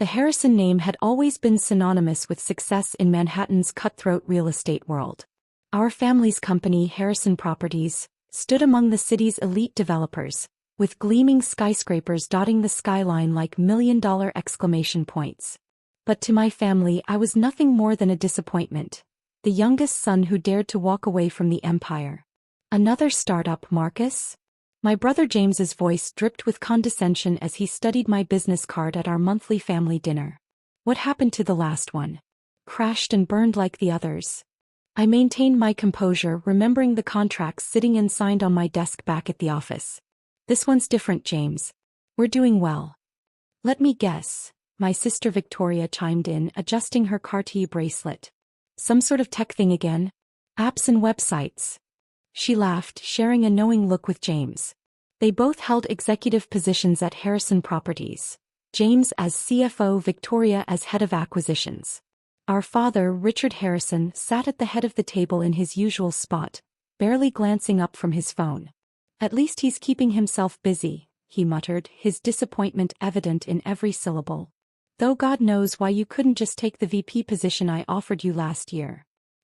The Harrison name had always been synonymous with success in Manhattan's cutthroat real estate world. Our family's company, Harrison Properties, stood among the city's elite developers, with gleaming skyscrapers dotting the skyline like million-dollar exclamation points. But to my family, I was nothing more than a disappointment, the youngest son who dared to walk away from the empire. Another startup, Marcus? My brother James's voice dripped with condescension as he studied my business card at our monthly family dinner. What happened to the last one? Crashed and burned like the others. I maintained my composure, remembering the contracts sitting unsigned on my desk back at the office. This one's different, James. We're doing well. Let me guess, my sister Victoria chimed in, adjusting her Cartier bracelet. Some sort of tech thing again? Apps and websites. She laughed, sharing a knowing look with James. They both held executive positions at Harrison Properties, James as CFO, Victoria as head of acquisitions. Our father, Richard Harrison, sat at the head of the table in his usual spot, barely glancing up from his phone. At least he's keeping himself busy, he muttered, his disappointment evident in every syllable. Though God knows why you couldn't just take the VP position I offered you last year.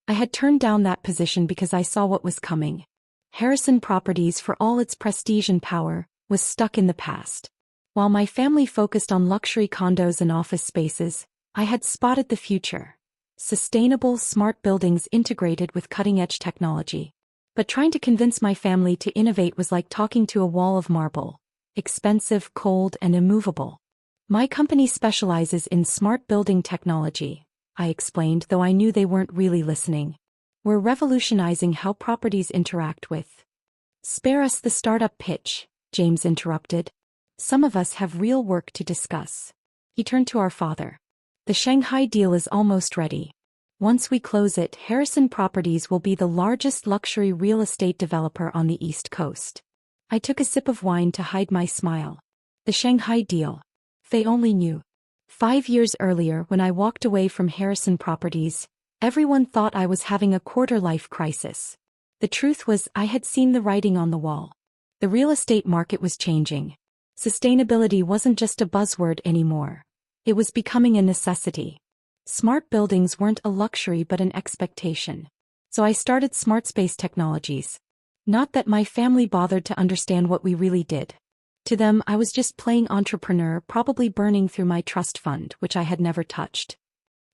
I had turned down that position because I saw what was coming. Harrison Properties, for all its prestige and power, was stuck in the past. While my family focused on luxury condos and office spaces, I had spotted the future. Sustainable, smart buildings integrated with cutting-edge technology. But trying to convince my family to innovate was like talking to a wall of marble. Expensive, cold, and immovable. My company specializes in smart building technology, I explained, though I knew they weren't really listening. We're revolutionizing how properties interact with. Spare us the startup pitch, James interrupted. Some of us have real work to discuss. He turned to our father. The Shanghai deal is almost ready. Once we close it, Harrison Properties will be the largest luxury real estate developer on the East Coast. I took a sip of wine to hide my smile. The Shanghai deal. They only knew. 5 years earlier, when I walked away from Harrison Properties, everyone thought I was having a quarter-life crisis. The truth was, I had seen the writing on the wall. The real estate market was changing. Sustainability wasn't just a buzzword anymore. It was becoming a necessity. Smart buildings weren't a luxury but an expectation. So I started Smart Space Technologies. Not that my family bothered to understand what we really did. To them, I was just playing entrepreneur, probably burning through my trust fund, which I had never touched.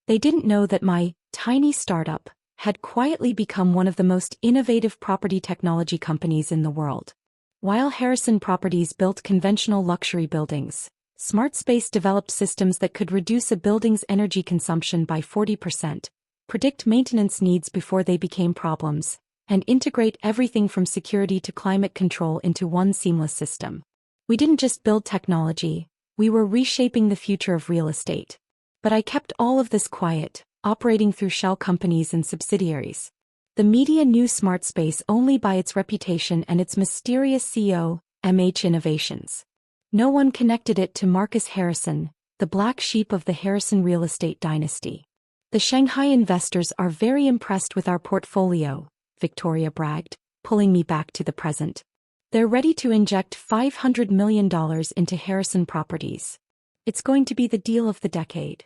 They didn't know that my tiny startup had quietly become one of the most innovative property technology companies in the world. While Harrison Properties built conventional luxury buildings, Smart Space developed systems that could reduce a building's energy consumption by 40%, predict maintenance needs before they became problems, and integrate everything from security to climate control into one seamless system. We didn't just build technology, we were reshaping the future of real estate. But I kept all of this quiet, operating through shell companies and subsidiaries. The media knew Smart Space only by its reputation and its mysterious CEO, MH Innovations. No one connected it to Marcus Harrison, the black sheep of the Harrison real estate dynasty. The Shanghai investors are very impressed with our portfolio, Victoria bragged, pulling me back to the present. They're ready to inject $500 million into Harrison Properties. It's going to be the deal of the decade.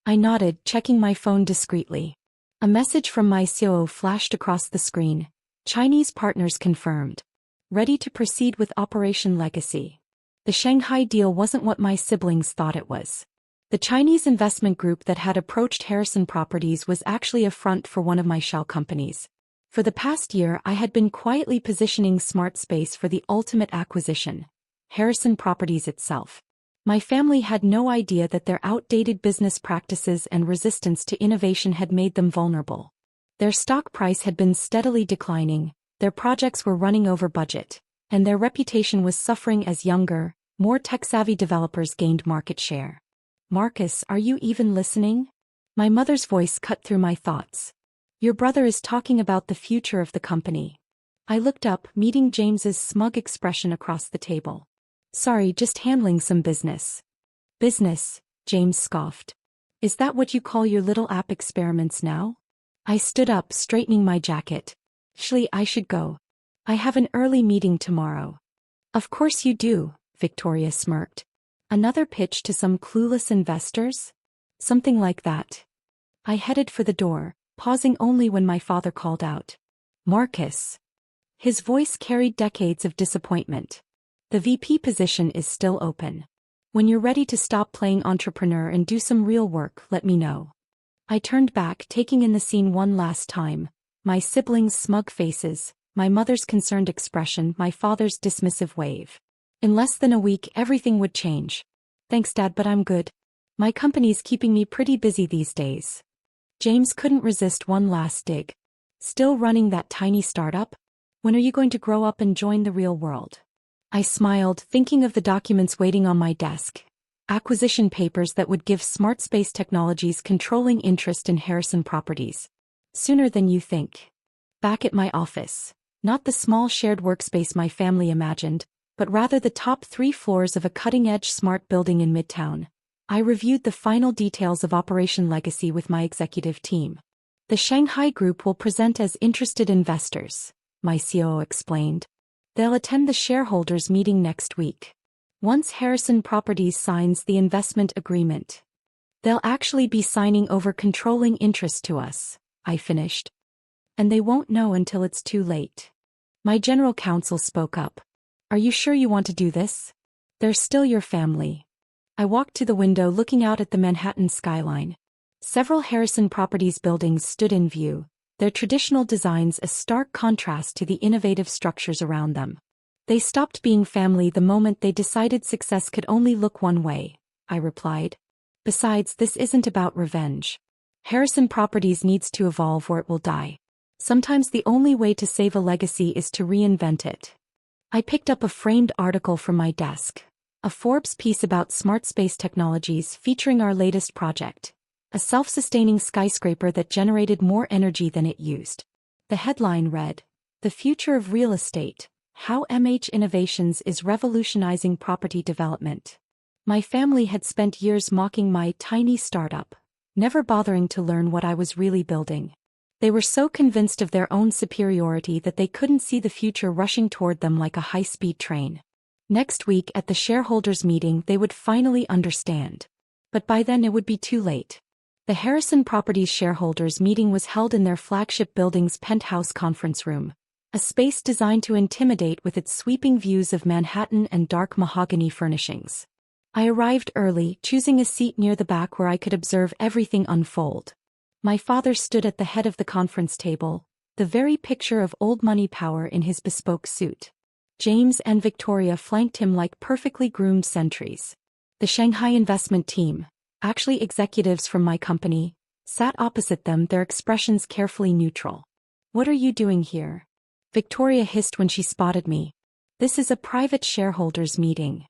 I nodded, checking my phone discreetly. A message from my COO flashed across the screen. Chinese partners confirmed. Ready to proceed with Operation Legacy. The Shanghai deal wasn't what my siblings thought it was. The Chinese investment group that had approached Harrison Properties was actually a front for one of my shell companies. For the past year, I had been quietly positioning Smart Space for the ultimate acquisition, Harrison Properties itself. My family had no idea that their outdated business practices and resistance to innovation had made them vulnerable. Their stock price had been steadily declining, their projects were running over budget, and their reputation was suffering as younger, more tech-savvy developers gained market share. Marcus, are you even listening? My mother's voice cut through my thoughts. Your brother is talking about the future of the company. I looked up, meeting James's smug expression across the table. Sorry, just handling some business. Business, James scoffed. Is that what you call your little app experiments now? I stood up, straightening my jacket. Actually, I should go. I have an early meeting tomorrow. Of course you do, Victoria smirked. Another pitch to some clueless investors? Something like that. I headed for the door, pausing only when my father called out. Marcus. His voice carried decades of disappointment. The VP position is still open. When you're ready to stop playing entrepreneur and do some real work, let me know. I turned back, taking in the scene one last time. My siblings' smug faces, my mother's concerned expression, my father's dismissive wave. In less than a week, everything would change. Thanks, Dad, but I'm good. My company's keeping me pretty busy these days. James couldn't resist one last dig. Still running that tiny startup? When are you going to grow up and join the real world? I smiled, thinking of the documents waiting on my desk. Acquisition papers that would give Smart Space Technologies controlling interest in Harrison Properties. Sooner than you think. Back at my office. Not the small shared workspace my family imagined, but rather the top 3 floors of a cutting-edge smart building in Midtown. I reviewed the final details of Operation Legacy with my executive team. The Shanghai group will present as interested investors, my COO explained. They'll attend the shareholders' meeting next week. Once Harrison Properties signs the investment agreement, they'll actually be signing over controlling interest to us, I finished. And they won't know until it's too late. My general counsel spoke up. Are you sure you want to do this? They're still your family. I walked to the window looking out at the Manhattan skyline. Several Harrison Properties buildings stood in view, their traditional designs a stark contrast to the innovative structures around them. They stopped being family the moment they decided success could only look one way, I replied. Besides, this isn't about revenge. Harrison Properties needs to evolve or it will die. Sometimes the only way to save a legacy is to reinvent it. I picked up a framed article from my desk. A Forbes piece about smart space technologies featuring our latest project. A self-sustaining skyscraper that generated more energy than it used. The headline read, The Future of Real Estate, How MH Innovations is Revolutionizing Property Development. My family had spent years mocking my tiny startup, never bothering to learn what I was really building. They were so convinced of their own superiority that they couldn't see the future rushing toward them like a high-speed train. Next week at the shareholders' meeting they would finally understand. But by then it would be too late. The Harrison Properties shareholders' meeting was held in their flagship building's penthouse conference room, a space designed to intimidate with its sweeping views of Manhattan and dark mahogany furnishings. I arrived early, choosing a seat near the back where I could observe everything unfold. My father stood at the head of the conference table, the very picture of old money power in his bespoke suit. James and Victoria flanked him like perfectly groomed sentries. The Shanghai investment team, actually executives from my company, sat opposite them, their expressions carefully neutral. What are you doing here? Victoria hissed when she spotted me. This is a private shareholders meeting.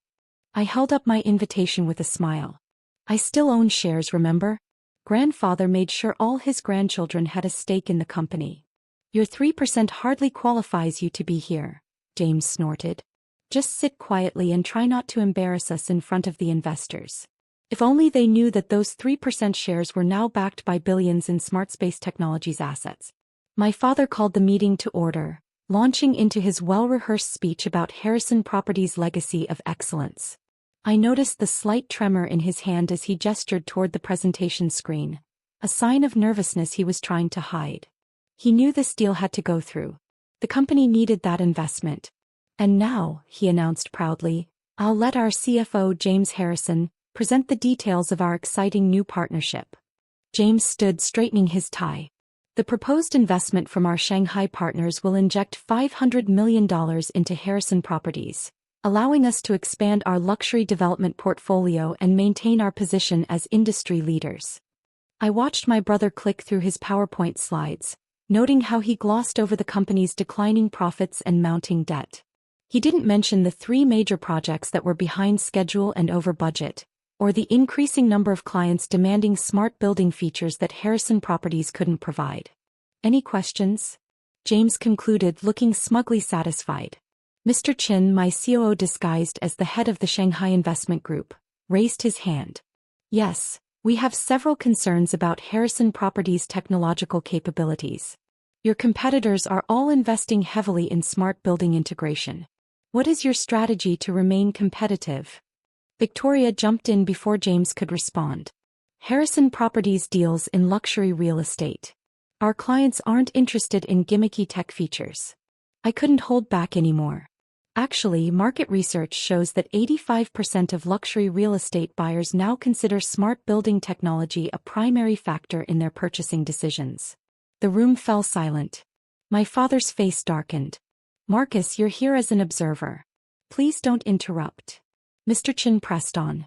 I held up my invitation with a smile. I still own shares, remember? Grandfather made sure all his grandchildren had a stake in the company. Your 3% hardly qualifies you to be here, James snorted. Just sit quietly and try not to embarrass us in front of the investors. If only they knew that those 3% shares were now backed by billions in Smart Space Technologies assets. My father called the meeting to order, launching into his well-rehearsed speech about Harrison Properties' legacy of excellence. I noticed the slight tremor in his hand as he gestured toward the presentation screen, a sign of nervousness he was trying to hide. He knew this deal had to go through. The company needed that investment. And now, he announced proudly, I'll let our CFO James Harrison present the details of our exciting new partnership. James stood straightening his tie. The proposed investment from our Shanghai partners will inject $500 million into Harrison Properties, allowing us to expand our luxury development portfolio and maintain our position as industry leaders. I watched my brother click through his PowerPoint slides, noting how he glossed over the company's declining profits and mounting debt. He didn't mention the 3 major projects that were behind schedule and over budget, or the increasing number of clients demanding smart building features that Harrison Properties couldn't provide. Any questions? James concluded, looking smugly satisfied. Mr. Chin, my COO disguised as the head of the Shanghai Investment Group, raised his hand. Yes, we have several concerns about Harrison Properties' technological capabilities. Your competitors are all investing heavily in smart building integration. What is your strategy to remain competitive? Victoria jumped in before James could respond. Harrison Properties deals in luxury real estate. Our clients aren't interested in gimmicky tech features. I couldn't hold back anymore. Actually, market research shows that 85% of luxury real estate buyers now consider smart building technology a primary factor in their purchasing decisions. The room fell silent. My father's face darkened. Marcus, you're here as an observer. Please don't interrupt. Mr. Chin pressed on.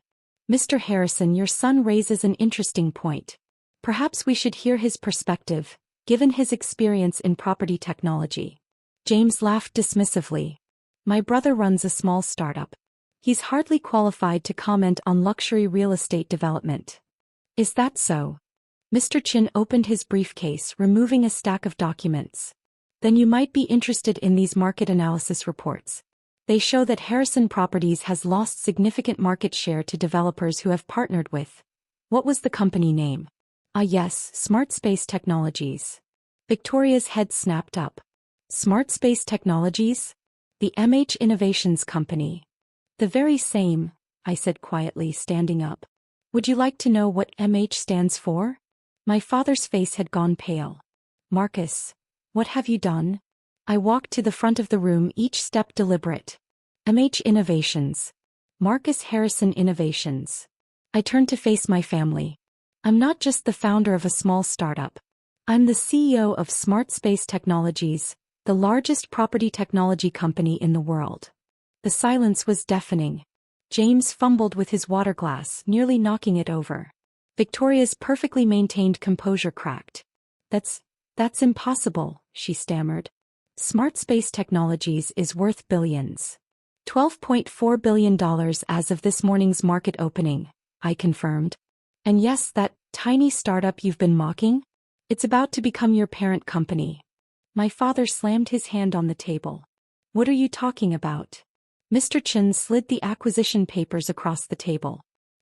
Mr. Harrison, your son raises an interesting point. Perhaps we should hear his perspective, given his experience in property technology. James laughed dismissively. My brother runs a small startup. He's hardly qualified to comment on luxury real estate development. Is that so? Mr. Chin opened his briefcase, removing a stack of documents. Then you might be interested in these market analysis reports. They show that Harrison Properties has lost significant market share to developers who have partnered with. What was the company name? Ah yes, Smart Space Technologies. Victoria's head snapped up. Smart Space Technologies? The MH Innovations Company. The very same, I said quietly, standing up. Would you like to know what MH stands for? My father's face had gone pale. Marcus, what have you done? I walked to the front of the room, each step deliberate. MH Innovations. Marcus Harrison Innovations. I turned to face my family. I'm not just the founder of a small startup. I'm the CEO of Smart Space Technologies, the largest property technology company in the world. The silence was deafening. James fumbled with his water glass, nearly knocking it over. Victoria's perfectly maintained composure cracked. That's impossible, she stammered. Smart Space Technologies is worth billions. $12.4 billion as of this morning's market opening, I confirmed. And yes, that tiny startup you've been mocking? It's about to become your parent company. My father slammed his hand on the table. What are you talking about? Mr. Chin slid the acquisition papers across the table.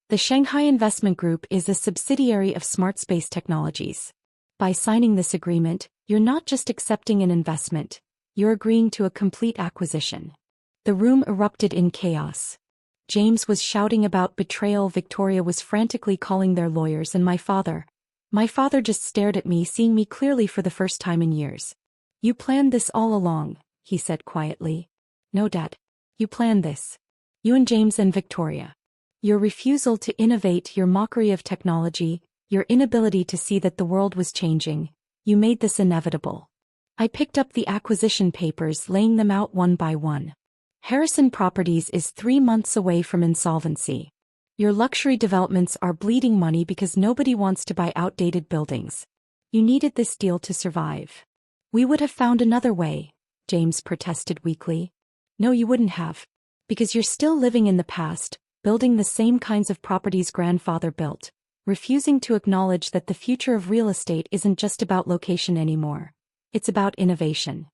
The Shanghai Investment Group is a subsidiary of Smart Space Technologies. By signing this agreement, you're not just accepting an investment, you're agreeing to a complete acquisition. The room erupted in chaos. James was shouting about betrayal, Victoria was frantically calling their lawyers, and my father just stared at me, seeing me clearly for the first time in years. You planned this all along, he said quietly. No, Dad. You planned this. You and James and Victoria. Your refusal to innovate, your mockery of technology, your inability to see that the world was changing, you made this inevitable. I picked up the acquisition papers, laying them out one by one. Harrison Properties is 3 months away from insolvency. Your luxury developments are bleeding money because nobody wants to buy outdated buildings. You needed this deal to survive. We would have found another way, James protested weakly. No, you wouldn't have. Because you're still living in the past, building the same kinds of properties grandfather built, refusing to acknowledge that the future of real estate isn't just about location anymore. It's about innovation.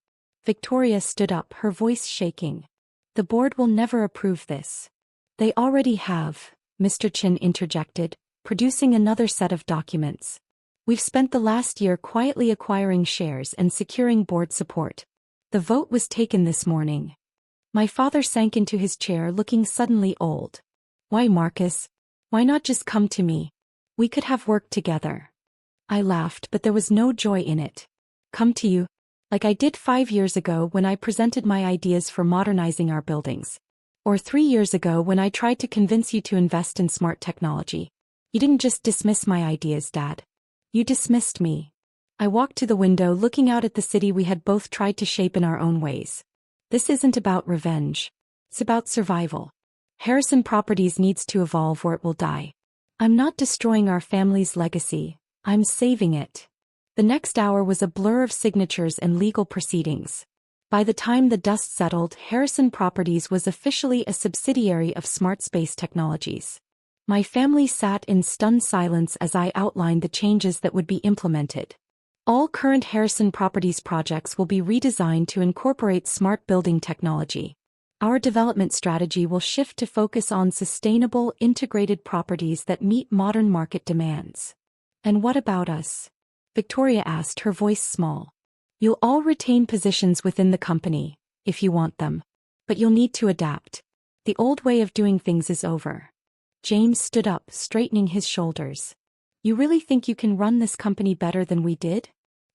Victoria stood up, her voice shaking. The board will never approve this. They already have, Mr. Chin interjected, producing another set of documents. We've spent the last year quietly acquiring shares and securing board support. The vote was taken this morning. My father sank into his chair, looking suddenly old. Why, Marcus? Why not just come to me? We could have worked together. I laughed, but there was no joy in it. Come to you? Like I did 5 years ago when I presented my ideas for modernizing our buildings. Or 3 years ago when I tried to convince you to invest in smart technology. You didn't just dismiss my ideas, Dad. You dismissed me. I walked to the window, looking out at the city we had both tried to shape in our own ways. This isn't about revenge. It's about survival. Harrison Properties needs to evolve or it will die. I'm not destroying our family's legacy. I'm saving it. The next hour was a blur of signatures and legal proceedings. By the time the dust settled, Harrison Properties was officially a subsidiary of Smart Space Technologies. My family sat in stunned silence as I outlined the changes that would be implemented. All current Harrison Properties projects will be redesigned to incorporate smart building technology. Our development strategy will shift to focus on sustainable, integrated properties that meet modern market demands. And what about us? Victoria asked, her voice small. You'll all retain positions within the company, if you want them. But you'll need to adapt. The old way of doing things is over. James stood up, straightening his shoulders. You really think you can run this company better than we did?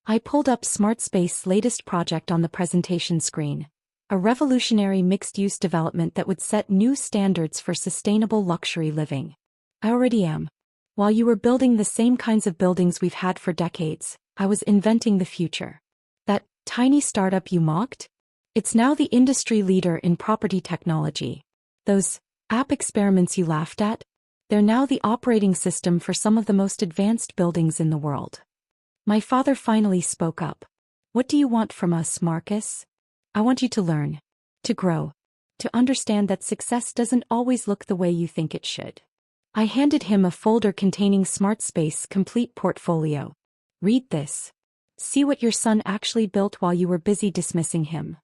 I pulled up SmartSpace's latest project on the presentation screen. A revolutionary mixed-use development that would set new standards for sustainable luxury living. I already am. While you were building the same kinds of buildings we've had for decades, I was inventing the future. That tiny startup you mocked? It's now the industry leader in property technology. Those app experiments you laughed at? They're now the operating system for some of the most advanced buildings in the world. My father finally spoke up. What do you want from us, Marcus? I want you to learn, to grow, to understand that success doesn't always look the way you think it should. I handed him a folder containing SmartSpace's complete portfolio. Read this. See what your son actually built while you were busy dismissing him.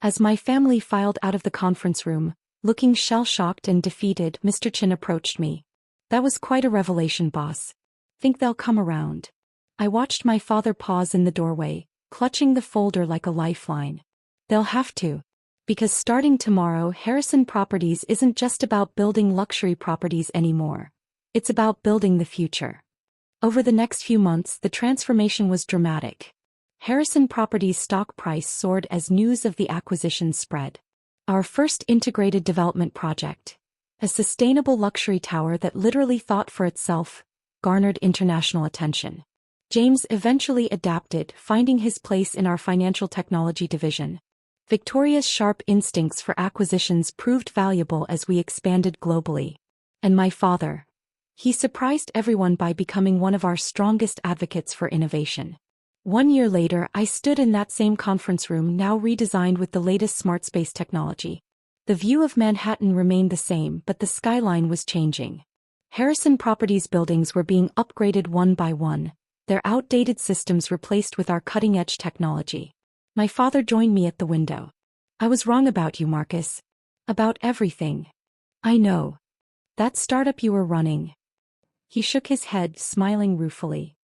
As my family filed out of the conference room, looking shell-shocked and defeated, Mr. Chin approached me. That was quite a revelation, boss. Think they'll come around? I watched my father pause in the doorway, clutching the folder like a lifeline. They'll have to. Because starting tomorrow, Harrison Properties isn't just about building luxury properties anymore. It's about building the future. Over the next few months, the transformation was dramatic. Harrison Properties' stock price soared as news of the acquisition spread. Our first integrated development project, a sustainable luxury tower that literally thought for itself, garnered international attention. James eventually adapted, finding his place in our financial technology division. Victoria's sharp instincts for acquisitions proved valuable as we expanded globally. And my father. He surprised everyone by becoming one of our strongest advocates for innovation. 1 year later, I stood in that same conference room, now redesigned with the latest SmartSpace technology. The view of Manhattan remained the same, but the skyline was changing. Harrison Properties buildings were being upgraded one by one, their outdated systems replaced with our cutting-edge technology. My father joined me at the window. I was wrong about you, Marcus. About everything. I know. That startup you were running. He shook his head, smiling ruefully.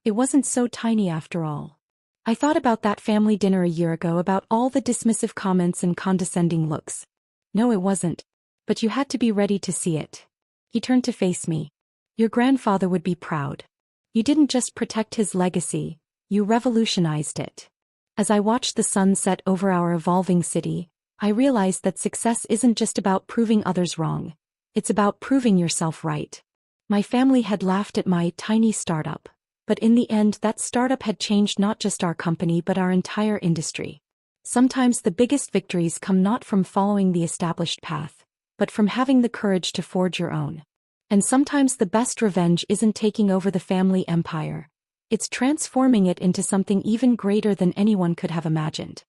It wasn't so tiny after all. I thought about that family dinner a year ago, about all the dismissive comments and condescending looks. No, it wasn't. But you had to be ready to see it. He turned to face me. Your grandfather would be proud. You didn't just protect his legacy, you revolutionized it. As I watched the sun set over our evolving city, I realized that success isn't just about proving others wrong. It's about proving yourself right. My family had laughed at my tiny startup, but in the end that startup had changed not just our company but our entire industry. Sometimes the biggest victories come not from following the established path, but from having the courage to forge your own. And sometimes the best revenge isn't taking over the family empire. It's transforming it into something even greater than anyone could have imagined.